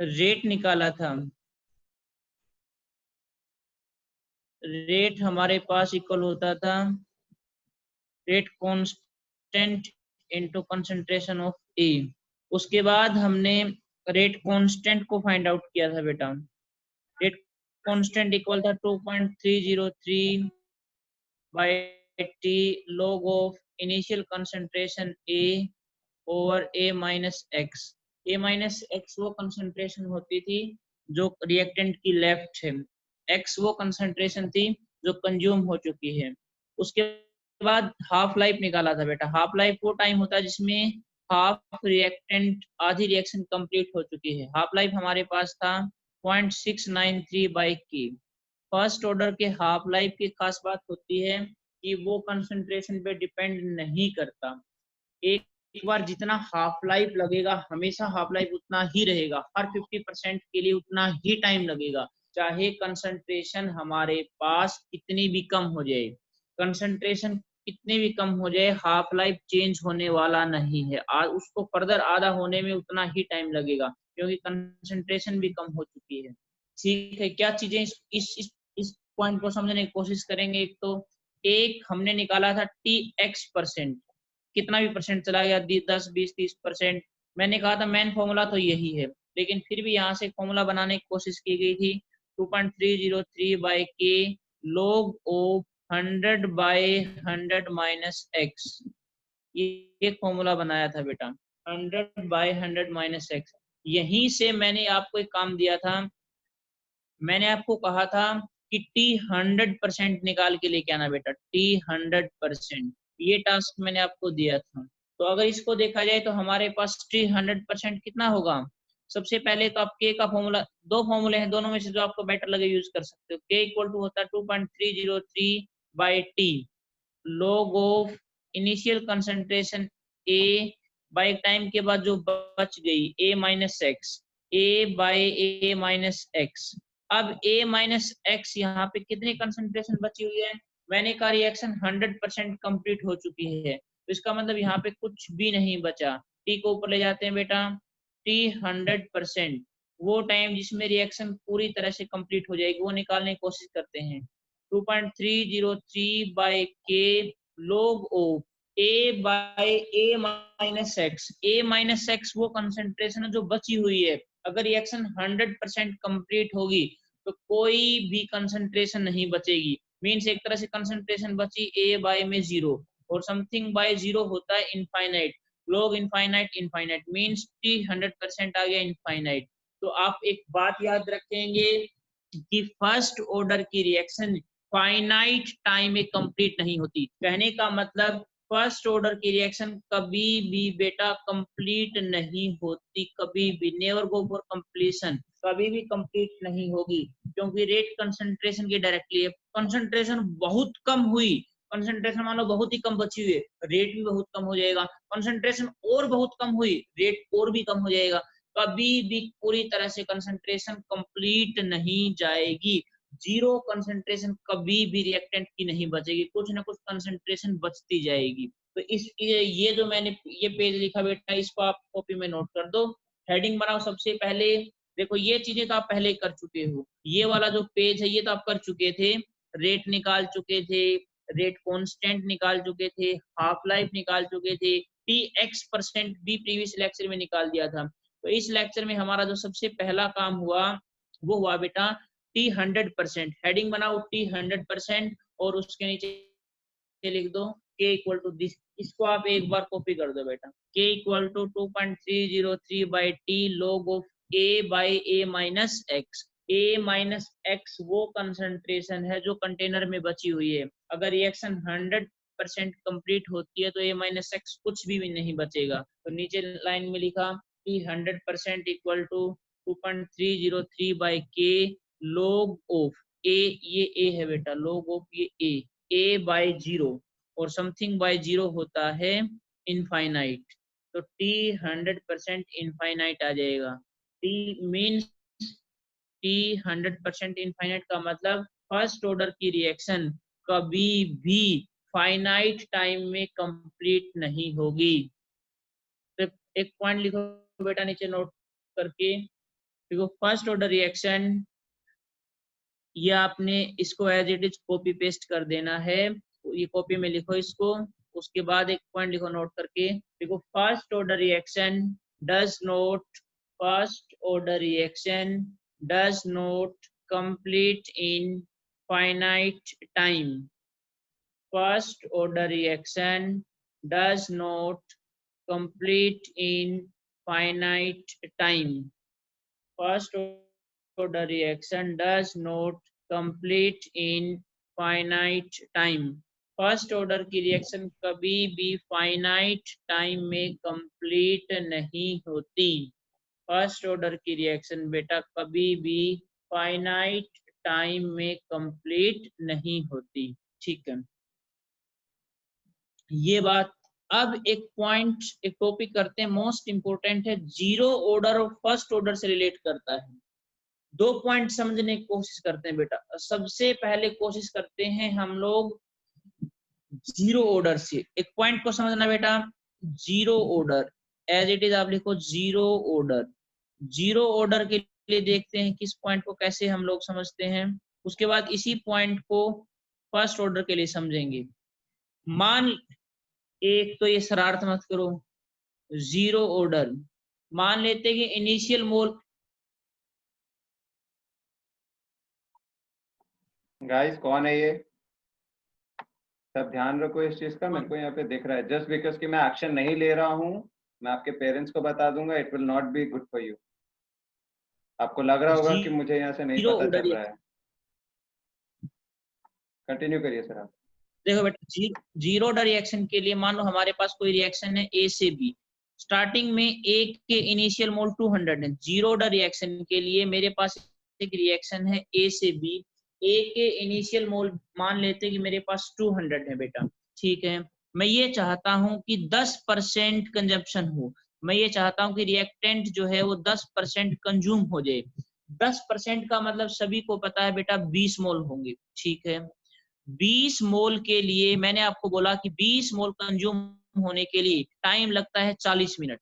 Rate निकाला था, rate हमारे पास इक्वल होता था rate constant into concentration of A. उसके बाद हमने रेट कांस्टेंट को फाइंड आउट किया था बेटा। रेट कांस्टेंट इक्वल था 2.303 by T log of initial concentration A over A minus X. A minus X वो कंसंट्रेशन होती थी जो रिएक्टेंट की लेफ्ट है, एक्स वो कंसंट्रेशन थी जो कंज्यूम हो चुकी है। उसके बाद हाफ लाइफ निकाला था बेटा। हाफ लाइफ वो टाइम होता है जिसमें हाफ रिएक्टेंट आधी रिएक्शन कंप्लीट हो चुकी है। हाफ लाइफ हमारे पास था 0.693 बाई के। फर्स्ट ऑर्डर के हाफ लाइफ की खास बात होती है कि वो कंसंट्रेशन पे डिपेंड नहीं करता। एक बार जितना हाफ लाइफ लगेगा हमेशा हाफ लाइफ उतना ही रहेगा, हर 50% के लिए उतना ही टाइम लगेगा, चाहे कंसंट्रेशन हमारे पास कितनी भी कम हो जाए। कंसंट्रेशन कितने भी कम हो जाए हाफ लाइफ चेंज होने वाला नहीं है, उसको फर्दर आधा होने में उतना ही टाइम लगेगा क्योंकि कंसंट्रेशन भी कम हो चुकी है। ठीक है, क्या चीजें इस पॉइंट को समझने की कोशिश करेंगे। एक तो एक हमने निकाला था टी एक्स परसेंट, कितना भी परसेंट चला गया 10 20 30%। मैंने कहा था मेन फॉर्मूला तो यही है, लेकिन फिर भी यहाँ से फॉर्मूला बनाने की कोशिश की गई थी 2.303 बाई के log of 100 by 100 minus x. ये एक फॉर्मूला बनाया था बेटा, 100 बाई 100 माइनस एक्स। यहीं से मैंने आपको एक काम दिया था, मैंने आपको कहा था कि टी 100% निकाल के लेके आना बेटा, टी 100%। ये टास्क मैंने आपको दिया था। तो अगर इसको देखा जाए तो हमारे पास टी 100% कितना होगा। सबसे पहले तो आप के का फॉर्मूला, दो फॉर्मूले हैं, दोनों में से जो आपको बेटर लगे यूज कर सकते हो। के इक्वल टू होता है 2.303 by T log of initial concentration A by time के बाद जो बच गई A minus X, A by A minus X. अब a माइनस एक्स यहाँ पे कितनी कंसंट्रेशन बची हुई है। मैंने कहा रिएक्शन 100% कंप्लीट हो चुकी है, तो इसका मतलब यहाँ पे कुछ भी नहीं बचा। t को ऊपर ले जाते हैं बेटा, t 100% वो टाइम जिसमें रिएक्शन पूरी तरह से कंप्लीट हो जाएगी वो निकालने की कोशिश करते हैं। 2.303 बाई के log of a by a minus x. a minus X वो कंसंट्रेशन है जो बची हुई है। अगर रिएक्शन 100% कंप्लीट होगी तो कोई भी कंसंट्रेशन नहीं बचेगी, मींस एक तरह से कंसंट्रेशन बची ए बाय में जीरो, और समथिंग बाय जीरो होता है infinite. log infinite infinite means T 100% आ गया इनफाइनाइट। तो आप एक बात याद रखेंगे कि फर्स्ट ऑर्डर की रिएक्शन फाइनाइट टाइम में कंप्लीट नहीं होती। कहने का मतलब फर्स्ट ऑर्डर की रिएक्शन कभी भी बेटा कंप्लीट नहीं होती, कभी भी, नेवर गो फॉर कंप्लीशन, कभी भी कंप्लीट नहीं होगी, क्योंकि रेट कंसंट्रेशन की डायरेक्टली है। कंसंट्रेशन बहुत कम हुई, कंसंट्रेशन मान लो बहुत ही कम बची हुई है, रेट भी बहुत कम हो जाएगा। कंसंट्रेशन और बहुत कम हुई, रेट और भी कम हो जाएगा। कभी भी पूरी तरह से कंसंट्रेशन कंप्लीट नहीं जाएगी। जीरो कंसंट्रेशन कभी भी रिएक्टेंट की नहीं बचेगी, कुछ ना कुछ कंसंट्रेशन बचती जाएगी। तो इस ये जो मैंने ये पेज लिखा बेटा, इसको आप कॉपी में नोट कर दो, हेडिंग बनाओ सबसे पहले। देखो ये चीजें तो आप पहले कर चुके हो, ये वाला जो पेज है ये तो आप कर चुके थे, रेट निकाल चुके थे, रेट कांस्टेंट निकाल चुके थे, हाफ लाइफ निकाल चुके थे, टी एक्स परसेंट भी प्रीवियस लेक्चर में निकाल दिया था। तो इस लेक्चर में हमारा जो सबसे पहला काम हुआ वो हुआ बेटा टी 100%। हेडिंग बनाओ टी 100% और उसके नीचे लिख दो के इक्वल टू दिस। इसको आप एक बार कॉपी कर दो बेटा, K equal to 2.303 by T log of A by A minus X. A minus X वो कंसंट्रेशन है जो कंटेनर में बची हुई है। अगर रिएक्शन 100% कंप्लीट होती है तो ए माइनस एक्स कुछ भी नहीं बचेगा। तो नीचे लाइन में लिखा टी 100% इक्वल टू 2.303 बाई के log ऑफ ए, ये ए है बेटा, log ऑफ ये ए बाई जीरो, और समथिंग बाई जीरो होता है इनफाइनाइट। तो टी 100% इनफाइनाइट आ जाएगा। टी मीन्स टी 100% इनफाइनाइट का मतलब फर्स्ट ऑर्डर की रिएक्शन कभी भी फाइनाइट टाइम में कंप्लीट नहीं होगी। तो एक पॉइंट लिखो बेटा नीचे नोट करके, देखो फर्स्ट ऑर्डर रिएक्शन, ये आपने इसको as it is copy paste कर देना है, ये कॉपी में लिखो इसको। उसके बाद एक पॉइंट लिखो नोट करके, देखो first order reaction does not, first order reaction does not complete in finite time, first order reaction does not complete in finite time, first order reaction does not complete in finite time, first order की reaction कभी भी finite time में complete नहीं होती, first order की reaction बेटा कभी भी फाइनाइट टाइम में कंप्लीट नहीं होती। ठीक है, ये बात। अब एक पॉइंट, एक टॉपिक करते हैं, मोस्ट इंपोर्टेंट है, जीरो ऑर्डर और फर्स्ट ऑर्डर से रिलेट करता है। दो पॉइंट समझने की कोशिश करते हैं बेटा। सबसे पहले कोशिश करते हैं हम लोग जीरो ऑर्डर से। एक पॉइंट को समझना बेटा, zero order as it is आप लिखो जीरो ऑर्डर। जीरो ऑर्डर के लिए देखते हैं किस पॉइंट को कैसे हम लोग समझते हैं, उसके बाद इसी पॉइंट को फर्स्ट ऑर्डर के लिए समझेंगे। मान, एक तो ये शरारत मत करो, जीरो ऑर्डर मान लेते हैं कि इनिशियल मोल, गाइस कौन है ये, सब ध्यान रखो इस चीज का। मेरे को यहाँ पे दिख रहा है, जस्ट बिकॉज कि मैं एक्शन नहीं ले रहा हूँ, मैं आपके पेरेंट्स को बता दूंगा, it will not be good for you. आपको लग रहा होगा कि मुझे यहाँ से नहीं जीरो पता ऑर्डर। चल रहा है। कंटिन्यू करिए सर आप। देखो बेटा, जीरो ऑर्डर रिएक्शन के लिए मान लो हमारे पास कोई रिएक्शन है ए से बी, स्टार्टिंग में ए के इनिशियल मोल 200 है। जीरो ऑर्डर रिएक्शन के लिए मेरे पास एक रिएक्शन है ए से बी, ए के इनिशियल मोल मान लेते हैं कि मेरे पास 200 है बेटा। ठीक है, मैं ये चाहता हूं कि 10% कंजप्शन हो, मैं ये चाहता हूं कि रिएक्टेंट जो है वो 10% कंज्यूम हो जाए। 10% का मतलब सभी को पता है बेटा 20 मोल होंगे। ठीक है, 20 मोल के लिए मैंने आपको बोला कि 20 मोल कंज्यूम होने के लिए टाइम लगता है 40 मिनट।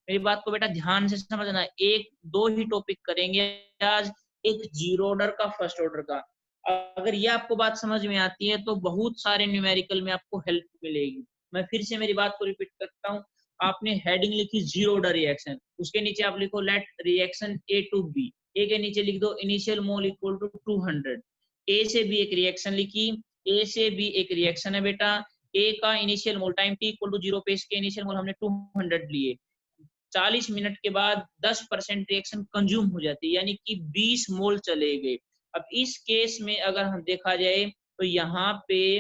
मेरी बात को बेटा ध्यान से समझना, एक दो ही टॉपिक करेंगे आज, एक जीरो ऑर्डर का, फर्स्ट ऑर्डर का। अगर ये आपको बात समझ में आती है तो बहुत सारे न्यूमेरिकल में आपको हेल्प मिलेगी। मैं फिर से मेरी बात को रिपीट करता हूँ, आपने हेडिंग लिखी जीरो ऑर्डर रिएक्शन, उसके नीचे आप लिखो let reaction A to B, A के नीचे लिख दो initial mole equal to 200, A से बी एक रिएक्शन लिखी, ए से बी एक रिएक्शन है बेटा, ए का initial mole time T equal to 0 पे इसके इनिशियल मोल हमने 200 लिए, 40 मिनट के बाद 10% रिएक्शन कंज्यूम हो जाती है, यानी कि 20 मोल चले गए। अब इस केस में अगर हम देखा जाए तो यहाँ पे,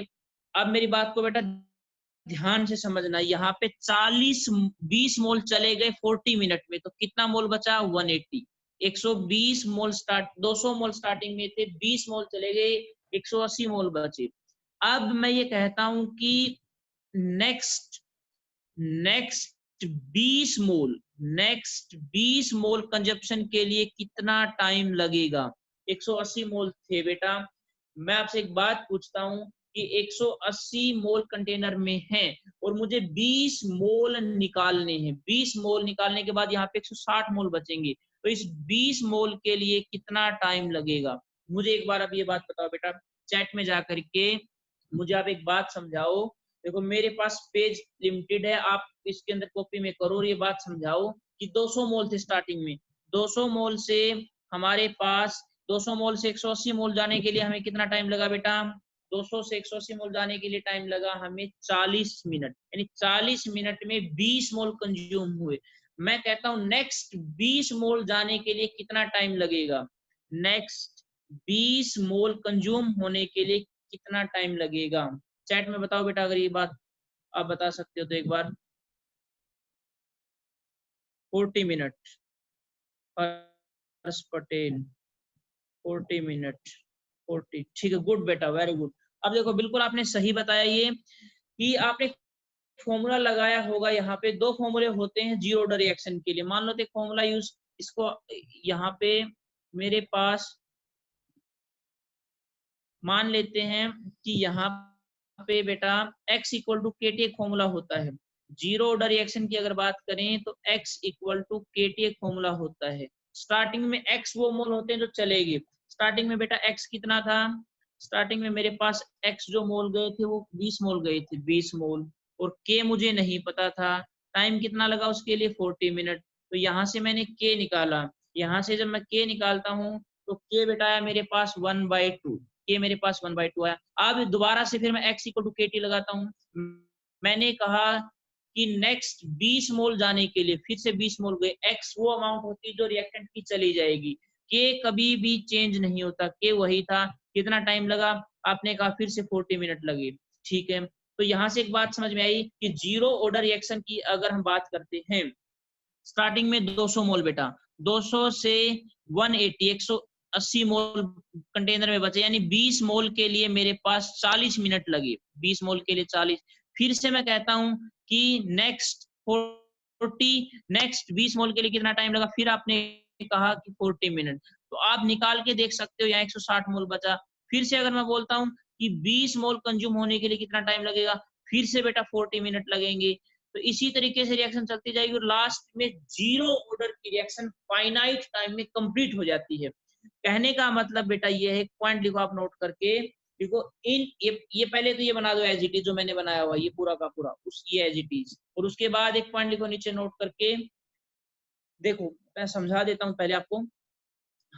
अब मेरी बात को बेटा ध्यान से समझना, यहाँ पे 20 मोल चले गए 40 मिनट में, तो कितना मोल बचा 180। 120 मोल स्टार्ट, 200 मोल स्टार्टिंग में थे, 20 मोल चले गए, 180 मोल बचे। अब मैं ये कहता हूं कि नेक्स्ट नेक्स्ट 20 मोल, नेक्स्ट 20 मोल कंजप्शन के लिए कितना टाइम लगेगा। 180 मोल थे बेटा, मैं आपसे एक बात पूछता हूं कि 180 मोल कंटेनर में हैं और मुझे 20 मोल निकालने हैं, 20 मोल निकालने के बाद यहाँ पे 160 मोल बचेंगे, तो इस 20 मोल के लिए कितना टाइम लगेगा। मुझे एक बार अब ये बात बताओ बेटा, चैट में जाकर के मुझे आप एक बात समझाओ। देखो मेरे पास पेज लिमिटेड है, आप इसके अंदर कॉपी में करो और ये बात समझाओ कि 200 मोल थे स्टार्टिंग में, 200 मोल से हमारे पास 200 मोल से 180 मोल जाने के लिए हमें कितना टाइम लगा बेटा, 200 से 180 मोल जाने के लिए टाइम लगा हमें 40 मिनट, यानी 40 मिनट में 20 मोल कंज्यूम हुए। मैं कहता हूं नेक्स्ट 20 मोल जाने के लिए कितना टाइम लगेगा, नेक्स्ट 20 मोल कंज्यूम होने के लिए कितना टाइम लगेगा। चैट में बताओ बेटा, अगर ये बात आप बता सकते हो तो एक बार। 40 मिनट, हर्ष पटेल 40 मिनट, 40, ठीक है, गुड बेटा, वेरी गुड। अब देखो बिल्कुल आपने सही बताया ये कि आपने फॉर्मूला लगाया होगा, यहाँ पे दो फॉर्मूले होते हैं जीरो ऑर्डर रिएक्शन के लिए। मान लो तो एक फॉर्मूला यूज, इसको यहाँ पे मेरे पास मान लेते हैं कि यहाँ पे बेटा x इक्वल टू के टी एक फॉर्मूला होता है। जीरो ऑर्डर रिएक्शन की अगर बात करें तो x इक्वल टू के टी एक फॉर्मूला होता है। स्टार्टिंग में x वो मोल होते हैं जो चलेगी। स्टार्टिंग में बेटा x कितना था, स्टार्टिंग में मेरे पास x जो मोल गए थे वो 20 मोल गए थे, 20 मोल, और k मुझे नहीं पता था। टाइम कितना लगा उसके लिए, 40 मिनट। तो यहाँ से मैंने k निकाला, यहाँ से जब मैं k निकालता हूँ तो k बेटा आया मेरे पास 1/2, k मेरे पास 1/2 आया। अब दोबारा से फिर मैं x इक्वल टू kt लगाता हूँ। मैंने कहा कि नेक्स्ट 20 मोल जाने के लिए फिर से 20 मोल गए, x वो अमाउंट होती है जो रिएक्टेंट की चली जाएगी, k कभी भी चेंज नहीं होता, k वही था। कितना टाइम लगा, आपने कहा फिर से 40 मिनट लगे। ठीक है, तो यहाँ से एक बात समझ में आई कि जीरो ऑर्डर रिएक्शन की अगर हम बात करते हैं, स्टार्टिंग में 200 मोल बेटा, 200 से 180 180 मोल कंटेनर में बचे, यानी 20 मोल के लिए मेरे पास 40 मिनट लगे, 20 मोल के लिए 40। फिर से मैं कहता हूं कि नेक्स्ट 20 मोल के लिए कितना टाइम लगा, फिर आपने कहा कि 40 मिनट। तो आप निकाल के देख सकते हो, यहाँ 160 मोल बचा। फिर से अगर मैं बोलता हूँ कि 20 मोल कंज्यूम होने के लिए कितना टाइम लगेगा, फिर से बेटा 40 मिनट लगेंगे। तो इसी तरीके से रिएक्शन चलती जाएगी और लास्ट में जीरो ऑर्डर की रिएक्शन फाइनाइट टाइम में कंप्लीट हो जाती है। कहने का मतलब बेटा ये है, पॉइंट लिखो आप नोट करके, देखो इन ये पहले तो ये बना दो एज इट इज, जो मैंने बनाया हुआ ये पूरा का पूरा उस ये एज इट इज, और उसके बाद एक पॉइंट लिखो नीचे नोट करके। देखो मैं समझा देता हूं पहले आपको।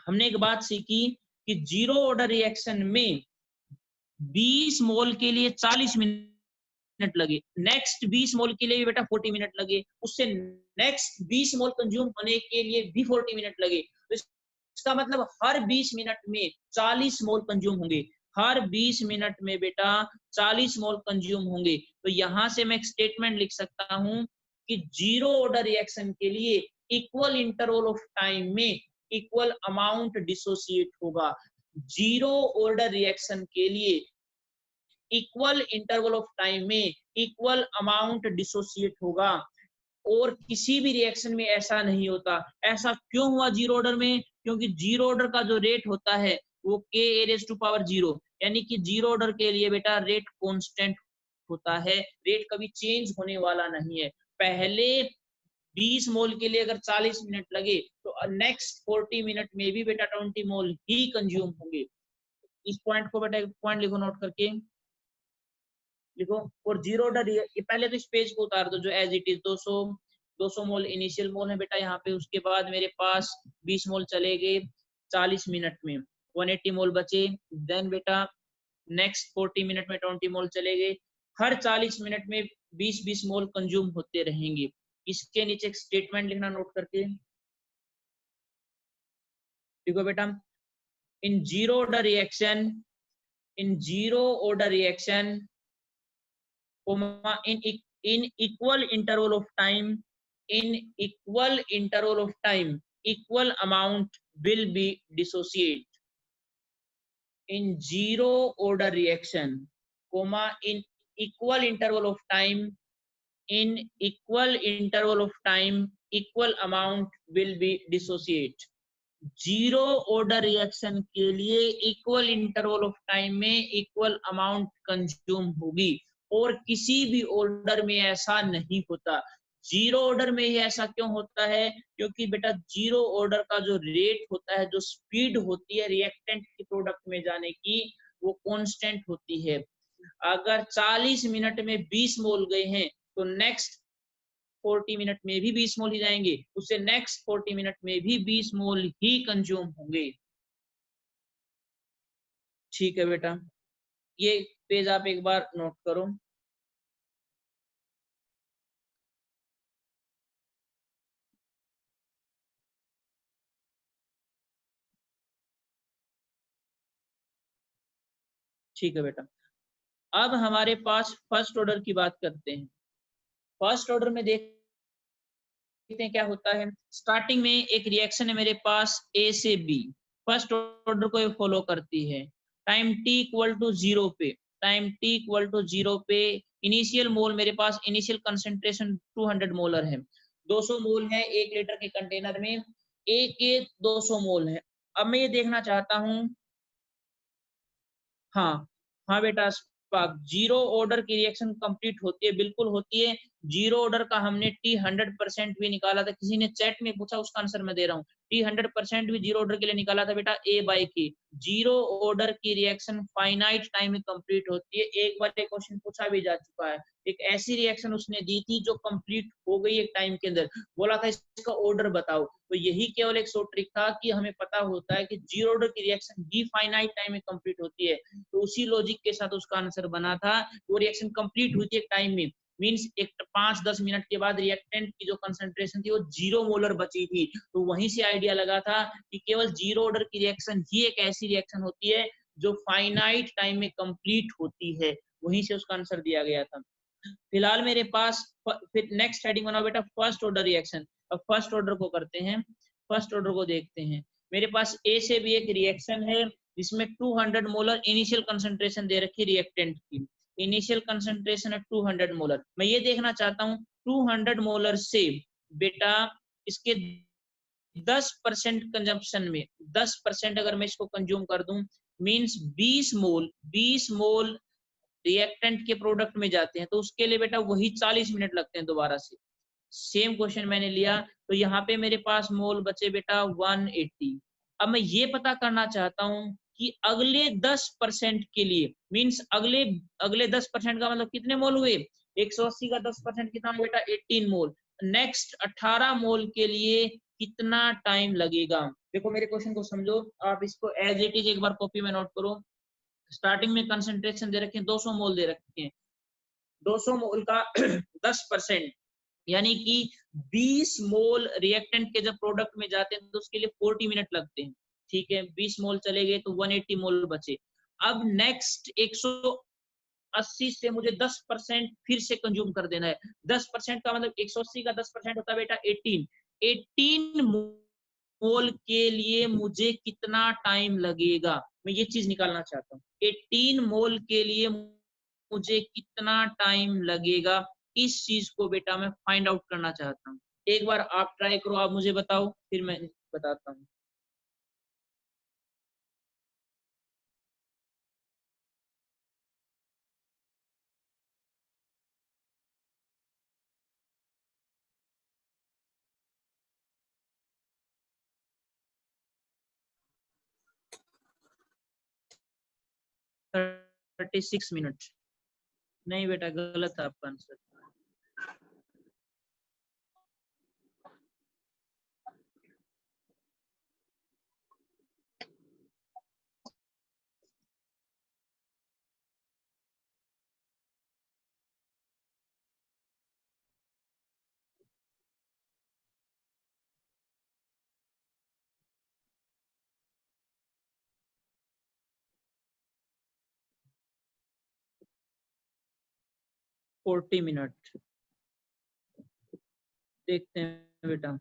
हमने एक बात सीखी कि जीरो ऑर्डर रिएक्शन में 20 मोल के लिए 40 मिनट लगे, नेक्स्ट 20 मोल के लिए भी बेटा 40 मिनट लगे, उससे नेक्स्ट 20 मोल कंज्यूम होने के लिए भी 40 मिनट लगे। तो इसका मतलब हर 20 मिनट में 40 मोल कंज्यूम होंगे, हर 20 मिनट में बेटा 40 मोल कंज्यूम होंगे। तो यहां से मैं एक स्टेटमेंट लिख सकता हूं कि जीरो ऑर्डर रिएक्शन के लिए इक्वल इंटरवल ऑफ टाइम में इक्वल अमाउंट डिसोसिएट होगा। जीरो ऑर्डर रिएक्शन के लिए इक्वल इंटरवल ऑफ टाइम में इक्वल अमाउंट डिसोसिएट होगा, और किसी भी रिएक्शन में ऐसा नहीं होता। ऐसा क्यों हुआ जीरो ऑर्डर में, क्योंकि जीरो ऑर्डर का जो रेट होता है वो K⁴0, यानी कि जीरो ऑर्डर के लिए बेटा रेट कांस्टेंट होता है, रेट कभी चेंज होने वाला नहीं है। पहले 20 मोल के लिए अगर 40 मिनट लगे तो नेक्स्ट 40 मिनट में भी बेटा 20 मोल ही कंज्यूम होंगे। इस पॉइंट को बेटा पॉइंट लिखो नोट करके, लिखो। और जीरो ऑर्डर ये पहले तो इस पेज को उतार दो जो as it is, 200 mole initial mole है बेटा यहाँ पे, उसके बाद मेरे पास 20 मोल चले गए 40 मिनट में, 180 मोल बचे। देन बेटा नेक्स्ट 40 मिनट में 20 मोल चले गए, हर 40 मिनट में 20-20 मोल कंज्यूम होते रहेंगे। इसके नीचे एक स्टेटमेंट लिखना नोट करके, देखो बेटा, in zero order reaction, in zero order reaction in equal interval of time, in equal interval of time equal amount will be dissociate. In zero order reaction comma in equal interval of time, in equal interval of time equal amount will be dissociate. Zero order reaction के लिए equal interval of time में equal amount consume होगी, और किसी भी order में ऐसा नहीं होता। जीरो ऑर्डर में ही ऐसा क्यों होता है, क्योंकि बेटा जीरो ऑर्डर का जो रेट होता है, जो स्पीड होती है रिएक्टेंट के प्रोडक्ट में जाने की, वो कांस्टेंट होती है। अगर 40 मिनट में 20 मोल गए हैं तो नेक्स्ट 40 मिनट में भी 20 मोल ही जाएंगे, उससे नेक्स्ट 40 मिनट में भी 20 मोल ही कंज्यूम होंगे। ठीक है बेटा, ये पेज आप एक बार नोट करो। ठीक है बेटा, अब हमारे पास फर्स्ट ऑर्डर की बात करते हैं। फर्स्ट ऑर्डर में देखते हैं क्या होता है। स्टार्टिंग में एक रिएक्शन है मेरे पास ए से बी, फर्स्ट ऑर्डर को फॉलो करती है। टाइम t इक्वल टू 0 पे, टाइम t इक्वल टू 0 पे इनिशियल मोल मेरे पास, इनिशियल कंसेंट्रेशन 200 मोलर है, 200 मोल है 1 लीटर के कंटेनर में, ए के 200 मोल है। अब मैं ये देखना चाहता हूं, हाँ हाँ बेटा, जीरो ऑर्डर की रिएक्शन कंप्लीट होती है, बिल्कुल होती है, जीरो ऑर्डर का हमने टी 100% भी निकाला था, किसी ने चैट में पूछा, उसका आंसर मैं दे रहा हूँ। टी 100% भी जीरो ऑर्डर के लिए निकाला था बेटा ए बाई के। जीरो ऑर्डर की रिएक्शन फाइनाइट टाइम में कंप्लीट होती है। एक बार एक क्वेश्चन पूछा भी जा चुका है, एक ऐसी रिएक्शन उसने दी थी जो कंप्लीट हो गई एक टाइम के अंदर, बोला था इसका ऑर्डर बताओ। तो यही केवल एक शॉर्ट ट्रिक था कि हमें पता होता है कि जीरो ऑर्डर की रिएक्शन भी फाइनाइट टाइम में कंप्लीट होती है, तो उसी लॉजिक के साथ उसका आंसर बना था। वो रिएक्शन कंप्लीट हुई थी एक टाइम में, मींस एक 5-10 मिनट के बाद रिएक्टेंट की जो कंसंट्रेशन थी वो 0 मोलर बची थी। तो वहीं से आइडिया लगा था कि केवल जीरो ऑर्डर की रिएक्शन ही एक ऐसी रिएक्शन होती है जो फाइनाइट टाइम में कंप्लीट होती है, वहीं से उसका आंसर दिया गया था। फिलहाल मेरे पास फिर नेक्स्ट हेडिंग बनाओ बेटा फर्स्ट ऑर्डर रिएक्शन। अब फर्स्ट ऑर्डर को करते हैं, फर्स्ट ऑर्डर को देखते हैं। मेरे पास ए से भी एक रिएक्शन है जिसमें 200 मोलर इनिशियल कंसंट्रेशन दे रखी रिएक्टेंट की, इनिशियल कंसंट्रेशन है 200 मोलर। मैं ये देखना चाहता हूँ 200 मोलर से बेटा इसके 10% कंजम्पशन में 10% अगर मैं इसको कंज्यूम कर दूं, मींस 20 मोल रिएक्टेंट के प्रोडक्ट में जाते हैं, तो उसके लिए बेटा वही 40 मिनट लगते हैं। दोबारा से सेम क्वेश्चन मैंने लिया, तो यहाँ पे मेरे पास मोल बचे बेटा 180। अब मैं ये पता करना चाहता हूँ कि अगले 10% के लिए, मींस अगले अगले 10% का मतलब कितने मोल हुए, 180 का 10% कितना बेटा 18 मोल। नेक्स्ट 18 मोल के लिए कितना टाइम लगेगा। देखो मेरे क्वेश्चन को समझो, आप इसको एज इट इज एक बार कॉपी में नोट करो। स्टार्टिंग में कंसंट्रेशन दे रखे हैं 200 मोल दे रखे हैं, 200 मोल का 10% यानी कि 20 मोल रिएक्टेंट के जब प्रोडक्ट में जाते हैं तो उसके लिए 40 मिनट लगते हैं। ठीक है, 20 मोल चले गए तो 180 मोल बचे। अब नेक्स्ट 180 से मुझे 10% फिर से कंज्यूम कर देना है। 10% का मतलब 180 का 10% होता है बेटा 18 मोल के लिए मुझे कितना टाइम लगेगा, मैं ये चीज निकालना चाहता हूँ। 18 मोल के लिए मुझे कितना टाइम लगेगा, इस चीज को बेटा मैं फाइंड आउट करना चाहता हूँ। एक बार आप ट्राई करो, आप मुझे बताओ, फिर मैं बताता हूँ। तो 36 मिनट। नहीं बेटा गलत है आपका आंसर। फोर्टी मिनट देखते हैं बेटा।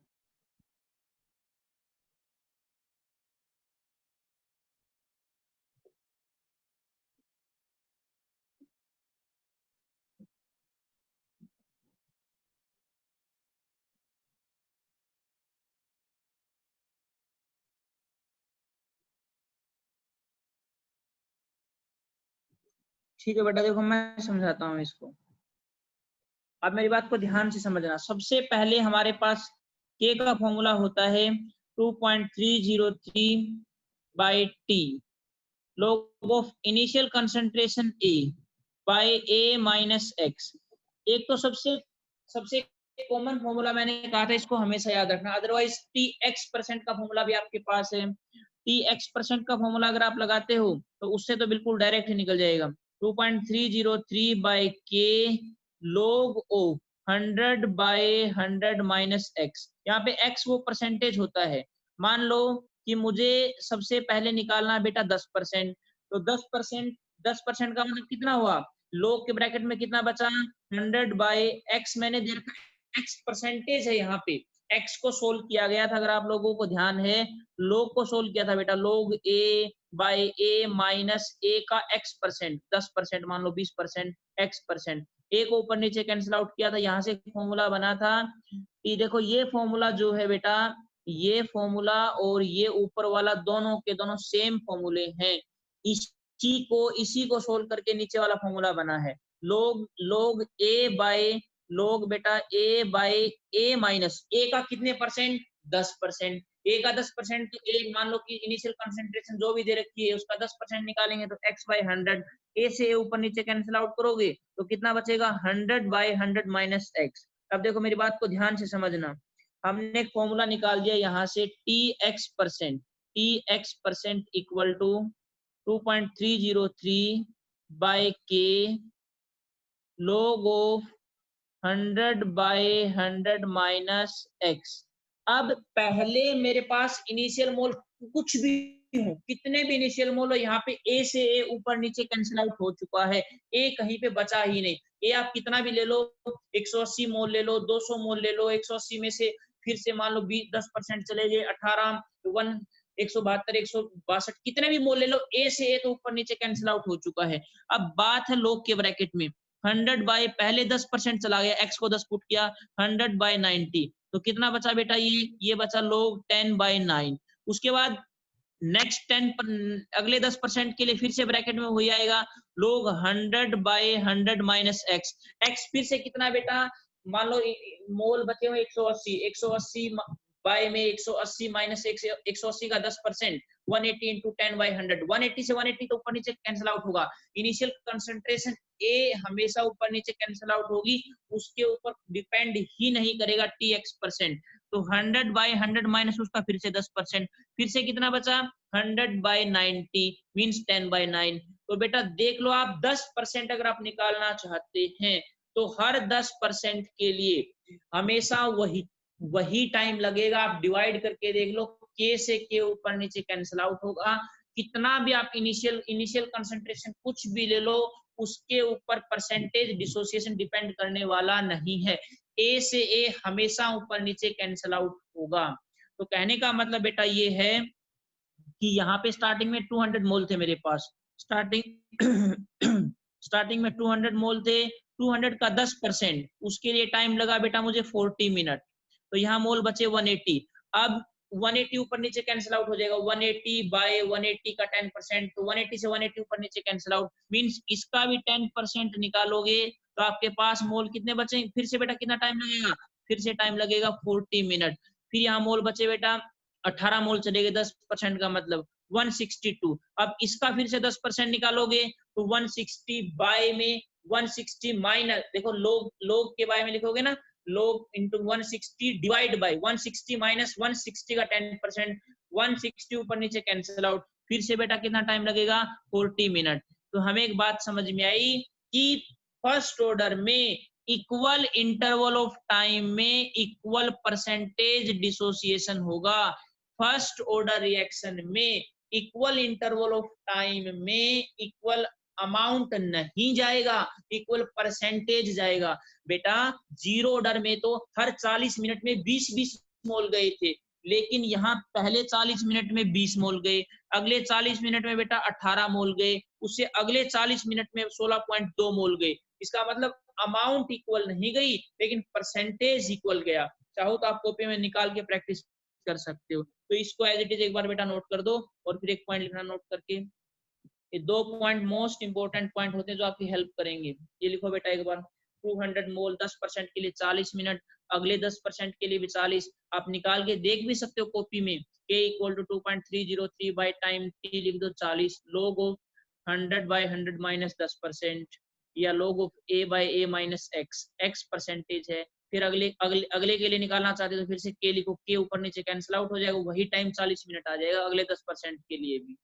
ठीक है बेटा, देखो मैं समझाता हूँ इसको, अब मेरी बात को ध्यान से समझना। सबसे पहले हमारे पास के का फॉर्मूला होता है 2.303 by T log of initial concentration A by A minus X। एक तो सबसे सबसे कॉमन फॉर्मूला मैंने कहा था, इसको हमेशा याद रखना, अदरवाइज टी एक्स परसेंट का फॉर्मूला भी आपके पास है। टी एक्स परसेंट का फॉर्मूला अगर आप लगाते हो तो उससे तो बिल्कुल डायरेक्ट ही निकल जाएगा। 2.303 बाई के log of 100 by 100 minus X. यहाँ पे एक्स वो परसेंटेज होता है। मान लो कि मुझे सबसे पहले निकालना बेटा 10%, तो 10% का मतलब कितना हुआ, लोग के ब्रैकेट में कितना बचा 100 बाई एक्स मैंने दे रखा, एक्स परसेंटेज है यहाँ पे, एक्स को सोल्व किया गया था। अगर आप लोगों को ध्यान है, लोग को सोल्व किया था बेटा, लोग ए बाई ए माइनस ए का एक्स परसेंट, 10% मान लो 20% एक्स परसेंट, ए को ऊपर नीचे कैंसिल आउट किया था, यहाँ से फॉर्मूला बना था। ये देखो ये फॉर्मूला जो है बेटा, ये फॉर्मूला और ये ऊपर वाला दोनों के दोनों सेम फॉर्मूले हैं। इसी को सोल्व करके नीचे वाला फॉर्मूला बना है। लोग ए बाय लोग बेटा ए बाई ए माइनस ए का कितने परसेंट 10%, ए का 10% तो ए मान लो कि इनिशियल कंसंट्रेशन जो भी दे रखी है उसका 10% निकालेंगे तो x बाई 100, ए से ए ऊपर नीचे कैंसिल आउट करोगे तो कितना बचेगा 100 बाई 100 माइनस एक्स। अब देखो मेरी बात को ध्यान से समझना, हमने एक फॉर्मूला निकाल दिया यहाँ से T X percent equal to 2.303 by K log of 100 by 100 minus X. अब पहले मेरे पास इनिशियल मोल कुछ भी हो, कितने भी इनिशियल मोल हो, यहाँ पे ए से ए ऊपर नीचे कैंसिल आउट हो चुका है, ए कहीं पे बचा ही नहीं। ए आप कितना भी ले लो, 180 मोल ले लो, 200 मोल ले लो, 180 में से फिर से मान लो 10% चले गए, 18 1 172 162 कितने भी मोल ले लो, ए से ए तो ऊपर नीचे कैंसिल आउट हो चुका है। अब बात है लोग के ब्रैकेट में, 100 बाय पहले 10% चला गया, x को 10 पुट किया, 100 बाय 90 तो कितना बचा बेटा, ये बचा लोग 10 बाय 9। उसके बाद नेक्स्ट 10 अगले 10% के लिए फिर से ब्रैकेट में हो जाएगा लोग 100 बाय 100 माइनस एक्स। एक्स फिर से कितना बेटा, मान लो मोल बचे हुए 180, 180 बाय में 180 माइनस 180 का 10%, 180 इंटू 10 बाई 100, 180 से 180 तो ऊपर नीचे कैंसिल आउट होगा। इनिशियल कंसंट्रेशन ए हमेशा ऊपर नीचे कैंसिल आउट होगी, उसके ऊपर डिपेंड ही नहीं करेगा टी एक्स परसेंट। तो 100 बाई 100 माइनस उसका फिर से 10%, फिर से कितना बचा 100 बाई 90 मीन्स 10 बाई 9। तो बेटा देख लो आप 10% अगर आप निकालना चाहते हैं तो हर 10% के लिए हमेशा वही टाइम लगेगा। आप डिवाइड करके देख लो, के से के ऊपर नीचे कैंसिल आउट होगा। कितना भी आप इनिशियल कंसंट्रेशन कुछ भी ले लो, उसके ऊपर परसेंटेज डिसोसिएशन डिपेंड करने वाला नहीं है। ए से ए हमेशा ऊपर नीचे कैंसिल आउट होगा। तो कहने का मतलब बेटा ये है कि यहाँ पे स्टार्टिंग में 200 मोल थे मेरे पास, स्टार्टिंग में 200 मोल थे, 200 का 10%, उसके लिए टाइम लगा बेटा मुझे 40 मिनट, तो यहाँ मोल बचे 180। अब 180 ऊपर नीचे कैंसिल आउट हो जाएगा, 180 बाय 180 का 10%, तो 180 से 180 ऊपर नीचे कैंसिल आउट मींस इसका भी 10% निकालोगे तो आपके पास मोल कितने बचे। फिर से बेटा कितना टाइम लगेगा, फिर से टाइम लगेगा 40 मिनट। फिर यहाँ मोल बचे बेटा 18 मोल चले गए, 10% का मतलब 162। अब इसका फिर से 10% निकालोगे तो 160 बाय में 160 माइनस, देखो लोग के बाय में लिखोगे ना, लोग इंटू 160 डिवाइड बाय 160 माइनस 160 का 10%, 160 ऊपर नीचे कैंसिल आउट, फिर से बेटा कितना टाइम लगेगा 40 मिनट। तो हमें एक बात समझ में आई कि फर्स्ट ऑर्डर में इक्वल इंटरवल ऑफ टाइम में इक्वल परसेंटेज डिसोसिएशन होगा, फर्स्ट ऑर्डर रिएक्शन में इक्वल इंटरवल ऑफ टाइम में इक्वल अमाउंट नहीं जाएगा, इक्वल परसेंटेज जाएगा। बेटा जीरो ऑर्डर में तो हर 40 मिनट में 20-20 मोल गए थे, लेकिन यहाँ पहले 40 मिनट में 20 मोल गए, अगले 40 मिनट में बेटा 18 मोल गए, उससे अगले 40 मिनट में 16.2 मोल गए। इसका मतलब अमाउंट इक्वल नहीं गई लेकिन परसेंटेज इक्वल गया। चाहो तो आप कॉपी में निकाल के प्रैक्टिस कर सकते हो। तो इसको एज इट इज एक बार बेटा नोट कर दो और फिर एक पॉइंट लिखना नोट करके। ये 2 पॉइंट मोस्ट इंपोर्टेंट पॉइंट होते हैं जो आपकी हेल्प करेंगे। ये लिखो बेटा एक बार, 200 मोल 10% के लिए 40 मिनट, अगले 10% के लिए भी 40। आप निकाल के देख भी सकते हो कॉपी में, k equal to 2.303 by time t लिख दो 40, log ऑफ 100 बाई 100 माइनस 10%, या log of a by a minus x, x percentage है। फिर अगले अगले अगले के लिए निकालना चाहते तो फिर से k लिखो, k ऊपर नीचे कैंसिल आउट हो जाएगा, वही टाइम 40 मिनट आ जाएगा अगले 10% के लिए भी।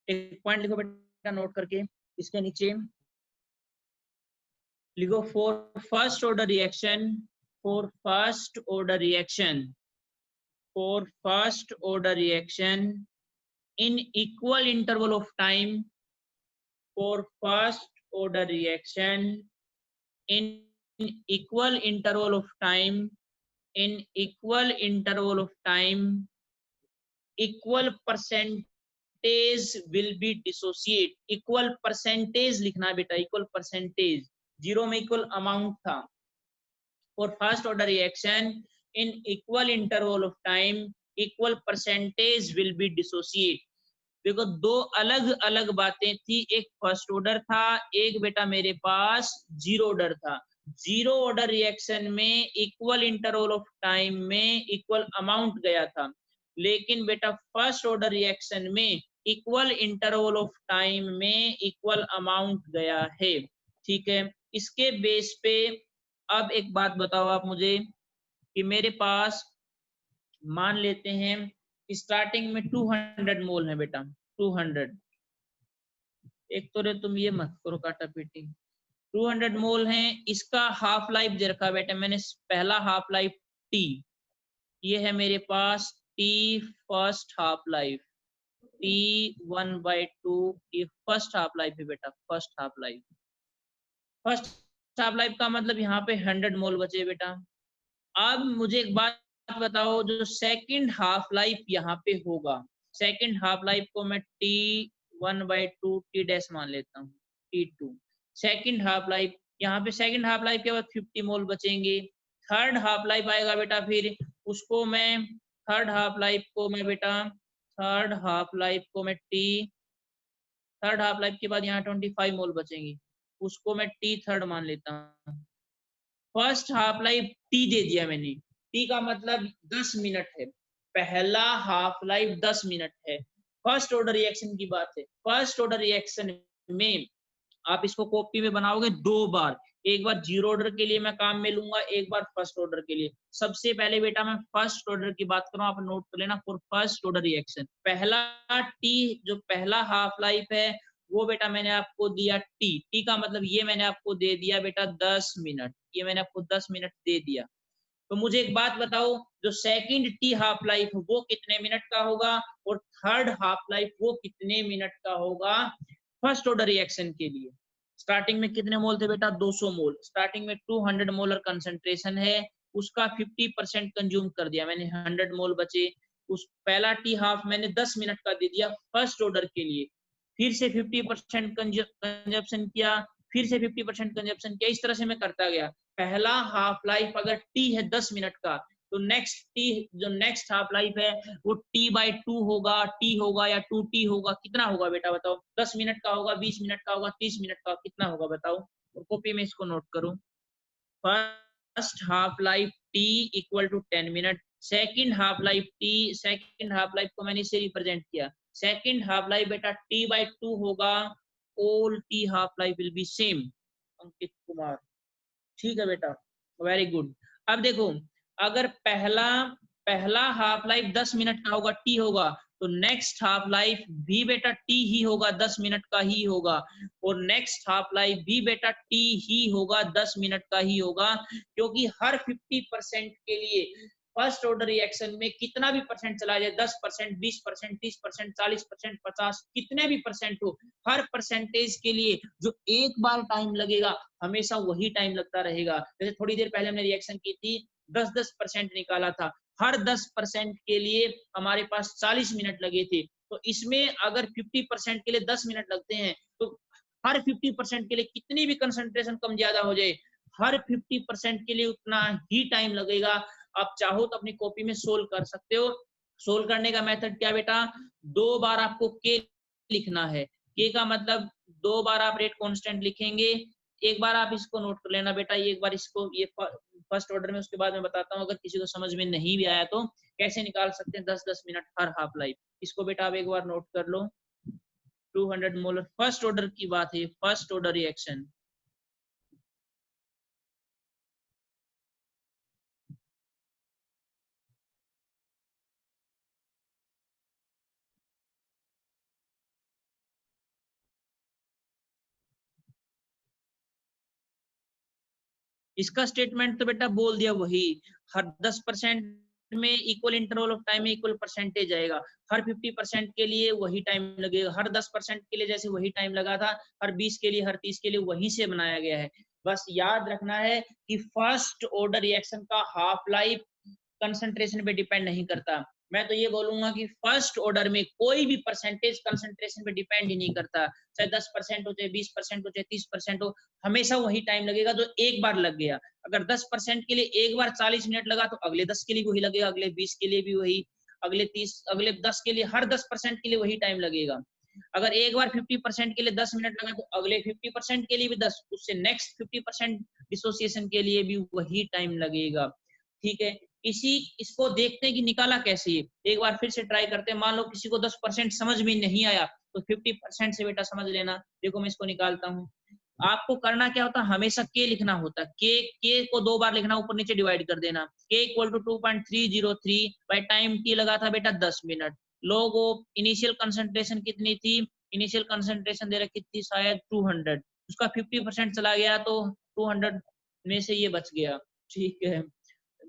एक पॉइंट लिखो बेटा नोट करके, इसके नीचे लिखो for first order reaction, for first order reaction, for first order reaction in equal interval of time, for first order reaction in equal interval of time, in equal interval of time, equal percentage will be dissociate, equal percentage लिखना है बेटा, equal percentage, zero में equal amount था, for first order reaction in equal interval of time equal percentage will be dissociate। देखो दो अलग अलग बातें थी, एक फर्स्ट ऑर्डर था, एक बेटा मेरे पास जीरो ऑर्डर था। जीरो ऑर्डर रिएक्शन में इक्वल इंटरवल ऑफ टाइम में इक्वल अमाउंट गया था, लेकिन बेटा फर्स्ट ऑर्डर रिएक्शन में इक्वल इंटरवल ऑफ टाइम में इक्वल अमाउंट गया है। ठीक है, इसके बेस पे अब एक बात बताओ आप मुझे कि मेरे पास मान लेते हैं स्टार्टिंग में 200 मोल है बेटा, 200, एक तो रे तुम ये मत करो काटा पीटी, 200 मोल है, इसका हाफ लाइफ दे रखा बेटा मैंने, पहला हाफ लाइफ टी, ये है मेरे पास T first half life, T 1/2, ये फर्स्ट हाफ लाइफ है बेटा, first half life, first half life का मतलब यहाँ पे 100 मोल बचे बेटा। अब मुझे एक बात बताओ, जो सेकंड हाफ लाइफ यहाँ पे होगा, सेकंड हाफ लाइफ को मैं टी 1/2 टी डैश मान लेता हूँ, T2 सेकंड हाफ लाइफ, यहाँ पे सेकंड हाफ लाइफ के बाद 50 मोल बचेंगे। थर्ड हाफ लाइफ आएगा बेटा, फिर उसको मैं थर्ड हाफ लाइफ को मैं बेटा, थर्ड हाफ लाइफ को मैं टी, थर्ड हाफ लाइफ के बाद यहाँ 25 मोल बचेंगे, उसको मैं टी थर्ड मान लेता हूँ। फर्स्ट हाफ लाइफ टी दे दिया मैंने, टी का मतलब 10 मिनट है, पहला हाफ लाइफ 10 मिनट है। फर्स्ट ऑर्डर रिएक्शन की बात है, फर्स्ट ऑर्डर रिएक्शन में आप इसको कॉपी में बनाओगे दो बार, एक बार जीरो ऑर्डर के लिए मैं काम में लूंगा, एक बार फर्स्ट ऑर्डर के लिए। सबसे पहले बेटा मैं फर्स्ट ऑर्डर की बात करूं, आप नोट कर लेना, फॉर फर्स्ट ऑर्डर रिएक्शन पहला टी, जो पहला हाफ लाइफ है वो बेटा मैंने आपको दिया टी, टी का मतलब ये मैंने आपको दे दिया बेटा 10 मिनट, ये मैंने आपको 10 मिनट दे दिया। तो मुझे एक बात बताओ, जो सेकंड टी हाफ लाइफ वो कितने मिनट का होगा, और थर्ड हाफ लाइफ वो कितने मिनट का होगा फर्स्ट ऑर्डर रिएक्शन के लिए। स्टार्टिंग में कितने मोल थे बेटा, 200 मोल, स्टार्टिंग में 200 मोलर कंसंट्रेशन है, उसका 50% कंज्यूम कर दिया मैंने, 100 मोल बचे। उस पहला टी हाफ मैंने 10 मिनट का दे दिया फर्स्ट ऑर्डर के लिए, फिर से 50% कंजप्शन किया, फिर से 50% कंजप्शन किया, इस तरह से मैं करता गया। पहला हाफ लाइफ अगर टी है 10 मिनट का, तो नेक्स्ट टी, जो नेक्स्ट हाफ लाइफ है वो t/2 होगा, टी होगा या 2t होगा, कितना होगा बेटा बताओ, 10 मिनट का होगा, 20 मिनट का होगा, 30 मिनट का, कितना होगा बताओ, और कॉपी में इसको नोट करो। First half life T equal to 10 minute, second half life T, second half life को मैंने इसे रिप्रेजेंट किया, सेकंड हाफ लाइफ बेटा t/2 होगा, all T half life will be same. Ankit Kumar, ठीक है बेटा, वेरी गुड। अब देखो, अगर पहला पहला हाफ लाइफ 10 मिनट का होगा, टी होगा, तो नेक्स्ट हाफ लाइफ भी बेटा टी ही होगा, 10 मिनट का ही होगा, और नेक्स्ट हाफ लाइफ भी बेटा टी ही होगा, 10 मिनट का ही होगा, क्योंकि हर 50% के लिए फर्स्ट ऑर्डर रिएक्शन में कितना भी परसेंट चला जाए, 10%, 20%, 30%, 40%, 50, कितने भी परसेंट हो, हर परसेंटेज के लिए जो एक बार टाइम लगेगा हमेशा वही टाइम लगता रहेगा। जैसे थोड़ी देर पहले हमने रिएक्शन की थी, 10% निकाला था, हर 10% के लिए हमारे पास 40 मिनट लगे थे, तो इसमें अगर 50% के लिए 10 मिनट लगते हैं, तो हर 50% के लिए कितनी भी कंसंट्रेशन कम ज्यादा हो जाए, हर 50% के लिए उतना ही टाइम लगेगा। आप चाहो तो अपनी कॉपी में सोल्व कर सकते हो। सोल्व करने का मेथड क्या बेटा, दो बार आपको के लिखना है, के का मतलब दो बार आप रेट कांस्टेंट लिखेंगे, एक बार आप इसको नोट कर लेना बेटा, ये एक बार इसको, ये फर्स्ट ऑर्डर में, उसके बाद मैं बताता हूँ अगर किसी को समझ में नहीं भी आया तो कैसे निकाल सकते हैं 10-10 मिनट हर हाफ लाइफ। इसको बेटा आप एक बार नोट कर लो, 200 मोलर फर्स्ट ऑर्डर की बात है, फर्स्ट ऑर्डर रिएक्शन। इसका स्टेटमेंट तो बेटा बोल दिया वही, हर 10% में इक्वल इंटरवल ऑफ टाइम में इक्वल परसेंटेज आएगा, हर 50% के लिए वही टाइम लगेगा, हर 10% के लिए जैसे वही टाइम लगा था, हर 20 के लिए, हर 30 के लिए वहीं से बनाया गया है। बस याद रखना है कि फर्स्ट ऑर्डर रिएक्शन का हाफ लाइफ कंसंट्रेशन पे डिपेंड नहीं करता। मैं तो ये बोलूंगा कि फर्स्ट ऑर्डर में कोई भी परसेंटेज कंसंट्रेशन पे डिपेंड ही नहीं करता, चाहे 10% हो, चाहे 20% हो, चाहे 30% हो, हमेशा वही टाइम लगेगा जो एक बार लग गया। अगर 10% के लिए एक बार 40 मिनट लगा तो अगले 10 के लिए वही लगेगा, अगले 20 के लिए भी वही, अगले 30, अगले 10 के लिए, हर 10% के लिए वही टाइम लगेगा। अगर एक बार 50% के लिए 10 मिनट लगा तो अगले 50% के लिए भी 10, उससे नेक्स्ट 50% डिसोसिएशन के लिए भी वही टाइम लगेगा। ठीक है, इसको देखते हैं कि निकाला कैसे है। एक बार फिर से ट्राई करते हैं। मान लो किसी को 10% समझ में नहीं आया तो 50% से बेटा समझ लेना। देखो मैं इसको निकालता हूँ। आपको करना क्या होता है, हमेशा के लिखना होता है। के को 2 बार लिखना, ऊपर नीचे डिवाइड कर देना। K equal to 2.303 by time T लगा था बेटा 10 मिनट। लोगो इनिशियल कंसंट्रेशन कितनी थी, इनिशियल कंसंट्रेशन दे रखी थी शायद 200, उसका 50% चला गया तो 200 में से ये बच गया। ठीक है,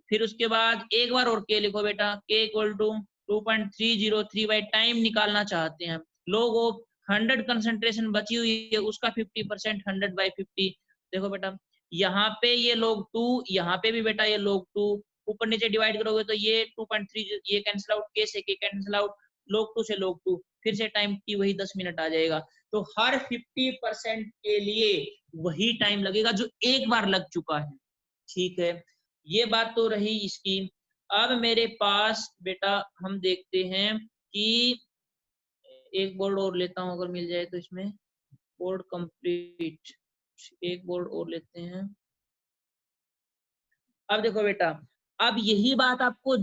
फिर उसके बाद एक बार और के लिखो बेटा, K equal to 2.303 by time निकालना चाहते हैं। लोग 100 कंसंट्रेशन बची हुई है, उसका 50% 100/50। देखो बेटा यहाँ पे ये log 2, यहाँ पे भी बेटा ये log 2, ऊपर नीचे डिवाइड करोगे तो ये 2.3, ये कैंसिल आउट, के से के कैंसिल आउट, log 2 से log 2, फिर से टाइम टी वही 10 मिनट आ जाएगा। तो हर 50% के लिए वही टाइम लगेगा जो एक बार लग चुका है। ठीक है, ये बात तो रही इसकी। अब मेरे पास बेटा हम देखते हैं कि एक बोर्ड और लेता हूं अगर मिल जाए तो, इसमें बोर्ड कंप्लीट, एक बोर्ड और लेते हैं। अब देखो बेटा, अब यही बात आपको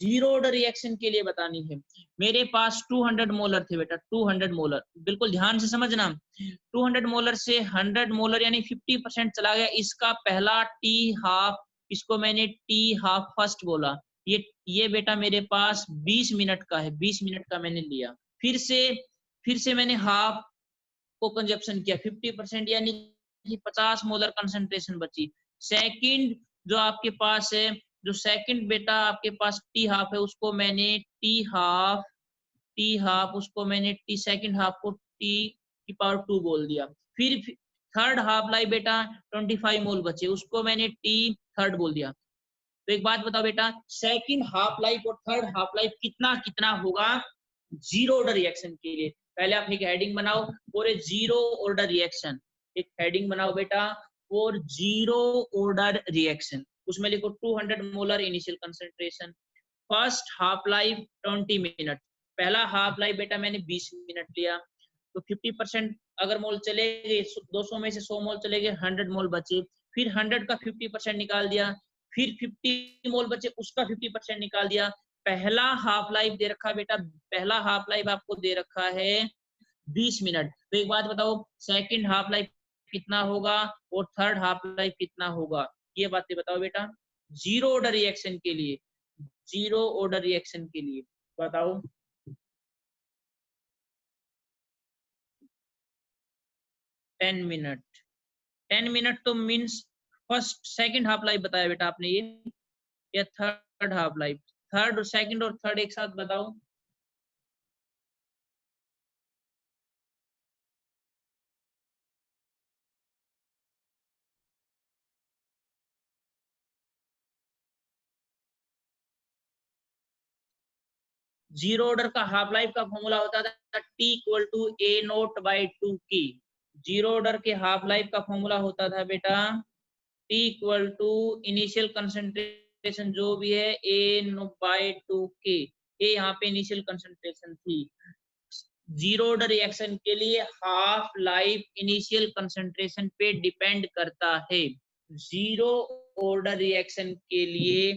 जीरो ऑर्डर रिएक्शन के लिए बतानी है। मेरे पास 200 मोलर थे बेटा, 200 मोलर, बिल्कुल ध्यान से समझना। 200 मोलर से 100 मोलर यानी 50% चला गया। इसका पहला टी हाफ, इसको मैंने टी हाफ फर्स्ट बोला। ये बेटा मेरे पास 20 मिनट का है, 20 मिनट का मैंने लिया। फिर से मैंने हाफ को कंजप्शन किया 50%, यानी कि 50 मोलर कंसंट्रेशन बची। सेकंड जो आपके पास है, जो सेकंड बेटा आपके पास टी हाफ है, उसको मैंने टी हाफ उसको मैंने टी सेकंड हाफ को टी की पावर 2 बोल दिया। फिर थर्ड हाफ लाइफ बेटा 25 मोल बचे, उसको मैंने टी थर्ड बोल दिया। तो एक बात बताओ बेटा, सेकंड हाफ लाइफ और थर्ड हाफ लाइफ कितना कितना होगा जीरो ऑर्डर रिएक्शन के लिए? पहले आप एक हेडिंग बनाओ for a zero order reaction, एक हेडिंग बनाओ बेटा फॉर जीरो ऑर्डर रिएक्शन, उसमें लिखो 200 molar initial concentration, first half life 20 minute. पहला हाफ लाइफ बेटा मैंने 20 मिनट लिया, तो 50% अगर मोल चले गए, 200 में से 100 मोल चले गए, 100 मोल बचे। फिर 100 का 50% निकाल दिया, फिर 50 मोल बचे, उसका 50% निकाल दिया। पहला हाफ लाइफ दे रखा बेटा, पहला हाफ लाइफ आपको दे रखा है 20 मिनट। तो एक बात बताओ, सेकंड हाफ लाइफ कितना होगा और थर्ड हाफ लाइफ कितना होगा? ये बातें बताओ बेटा जीरो ऑर्डर रिएक्शन के लिए, जीरो ऑर्डर रिएक्शन के लिए बताओ। 10 मिनट, 10 मिनट तो means first second half life बताया बेटा आपने ये, या थर्ड हाफ लाइफ? थर्ड और सेकंड और थर्ड एक साथ बताओ। जीरो ऑर्डर का हाफ लाइफ का फॉर्मूला होता था T equal to A naught by 2 की। जीरो ऑर्डर के हाफ लाइफ का फॉर्मूला होता था बेटा T equal to initial concentration जो भी है ए बाई 2 के। ये यहाँ पे इनिशियल कंसंट्रेशन थी। जीरो ऑर्डर रिएक्शन के लिए हाफ लाइफ इनिशियल कंसंट्रेशन पे डिपेंड करता है। जीरो ऑर्डर रिएक्शन के लिए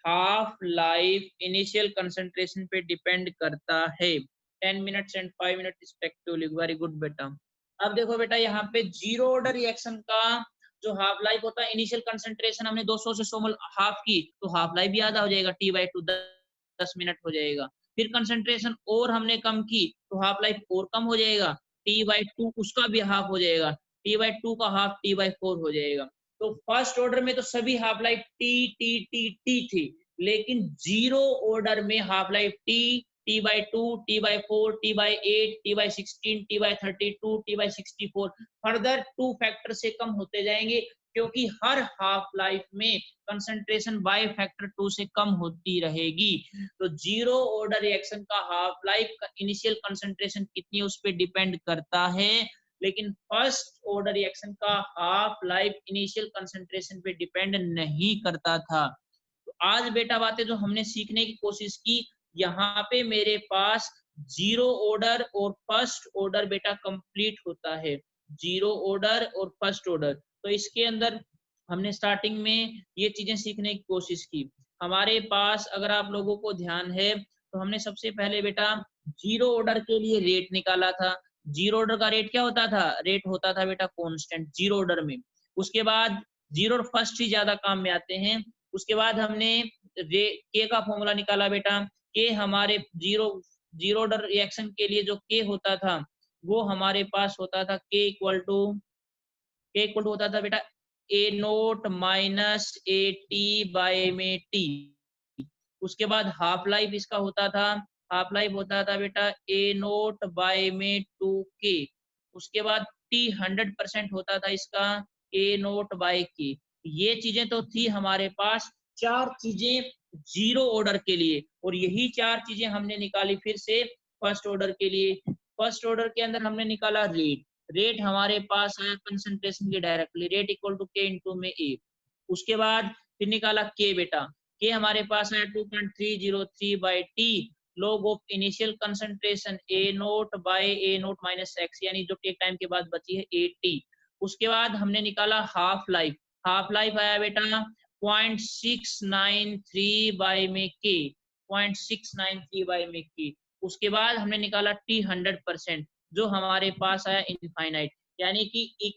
हाफ लाइफ इनिशियल कंसंट्रेशन पे डिपेंड करता है। 10 minutes and 5 minute respectively. Very good बेटा। अब देखो बेटा यहाँ पे जीरो ऑर्डर रिएक्शन का जो हाफ लाइफ होता है, इनिशियल कंसंट्रेशन हमने 200 से 100 मोल हाफ की, तो हाफ लाइफ भी आधा हो जाएगा, T/2 10 मिनट हो जाएगा। फिर कंसंट्रेशन और हमने कम की तो हाफ लाइफ और कम हो जाएगा, T/2 उसका भी हाफ हो जाएगा, T/2 का हाफ T/4 हो जाएगा। तो फर्स्ट ऑर्डर में तो सभी half life T T T T थी, लेकिन जीरो ऑर्डर में half life T, T/2, T/4, T/8, T/16, T/32, T/64 further 2 factor से कम होते जाएंगे, क्योंकि हर हाफ लाइफ में कंसंट्रेशन बाय फैक्टर 2 से कम होती रहेगी। तो जीरो ऑर्डर रिएक्शन का हाफ लाइफ का इनिशियल कंसंट्रेशन कितनी है उस पर डिपेंड करता है, लेकिन फर्स्ट ऑर्डर रिएक्शन का हाफ लाइफ इनिशियल कंसंट्रेशन पे डिपेंड नहीं करता था। तो आज बेटा बातें जो हमने सीखने की कोशिश की, यहाँ पे मेरे पास जीरो ऑर्डर और फर्स्ट ऑर्डर बेटा कंप्लीट होता है, जीरो ऑर्डर और फर्स्ट ऑर्डर। तो इसके अंदर हमने स्टार्टिंग में ये चीजें सीखने की कोशिश की। हमारे पास अगर आप लोगों को ध्यान है तो हमने सबसे पहले बेटा जीरो ऑर्डर के लिए रेट निकाला था। जीरो ऑर्डर का रेट क्या होता था? रेट होता था बेटा कांस्टेंट जीरो ऑर्डर में। उसके बाद जीरो और फर्स्ट ही ज्यादा काम में आते हैं। उसके बाद हमने के का फॉर्मूला निकाला बेटा। के हमारे जीरो ऑर्डर रिएक्शन के लिए जो के होता था वो हमारे पास होता था के इक्वल टू होता था बेटा A naught minus A T by में टी। उसके बाद हाफ लाइफ इसका होता था, हाफ लाइफ होता था बेटा ए नोट बाय में 2k। उसके बाद टी 100% होता था इसका ए नोट बाय के। ये चीजें तो थी हमारे पास, चार चीजें जीरो ऑर्डर के लिए, और यही चार चीजें हमने निकाली फिर से फर्स्ट ऑर्डर के लिए। फर्स्ट ऑर्डर के अंदर हमने निकाला रेट। रेट हमारे पास है कंसंट्रेशन के डायरेक्टली, रेट इक्वल टू के इंटू में ए। उसके बाद फिर निकाला के बेटा। के हमारे पास है 2.303 by T log of initial concentration A naught by A naught minus X, यानी जो टेक टाइम के बाद बची है ए टी। उसके बाद हमने निकाला हाफ लाइफ। हाफ लाइफ आया बेटा 0.693 बाय में के, 0.693 बाय में के। उसके बाद हमने निकाला टी 100%, जो हमारे पास आया इनफाइनाइट, यानी कि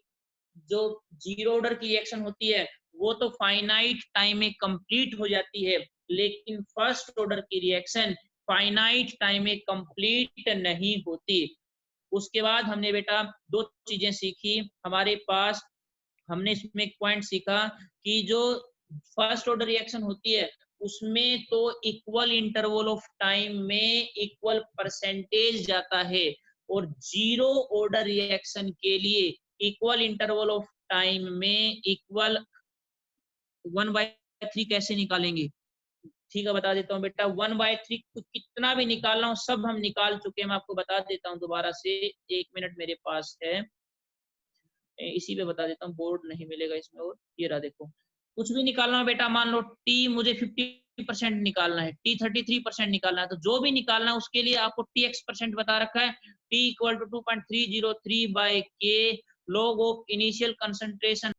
जो जीरो ऑर्डर की रिएक्शन होती है वो तो फाइनाइट टाइम में कंप्लीट हो जाती है, लेकिन फर्स्ट ऑर्डर की रिएक्शन फाइनाइट टाइम में कंप्लीट नहीं होती। उसके बाद हमने बेटा दो चीजें सीखी हमारे पास। हमने इसमें एक पॉइंट सीखा कि जो फर्स्ट ऑर्डर रिएक्शन होती है उसमें तो इक्वल इंटरवल ऑफ टाइम में इक्वल परसेंटेज जाता है, और जीरो ऑर्डर रिएक्शन के लिए इक्वल इंटरवल ऑफ टाइम में इक्वल 1/3 कैसे निकालेंगे? ठीक है बता देता हूँ बेटा। 1/3 कितना भी निकालना हो सब हम निकाल चुके हैं, मैं आपको बता देता हूँ दोबारा से, 1 मिनट मेरे पास है, इसी पे बता देता हूँ, बोर्ड नहीं मिलेगा इसमें। और ये रहा देखो, कुछ भी निकालना है बेटा, मान लो टी मुझे 50% निकालना है, टी 33% निकालना है, तो जो भी निकालना है उसके लिए आपको टी एक्स परसेंट बता रखा है, T equal to 2.303 by K log of initial concentration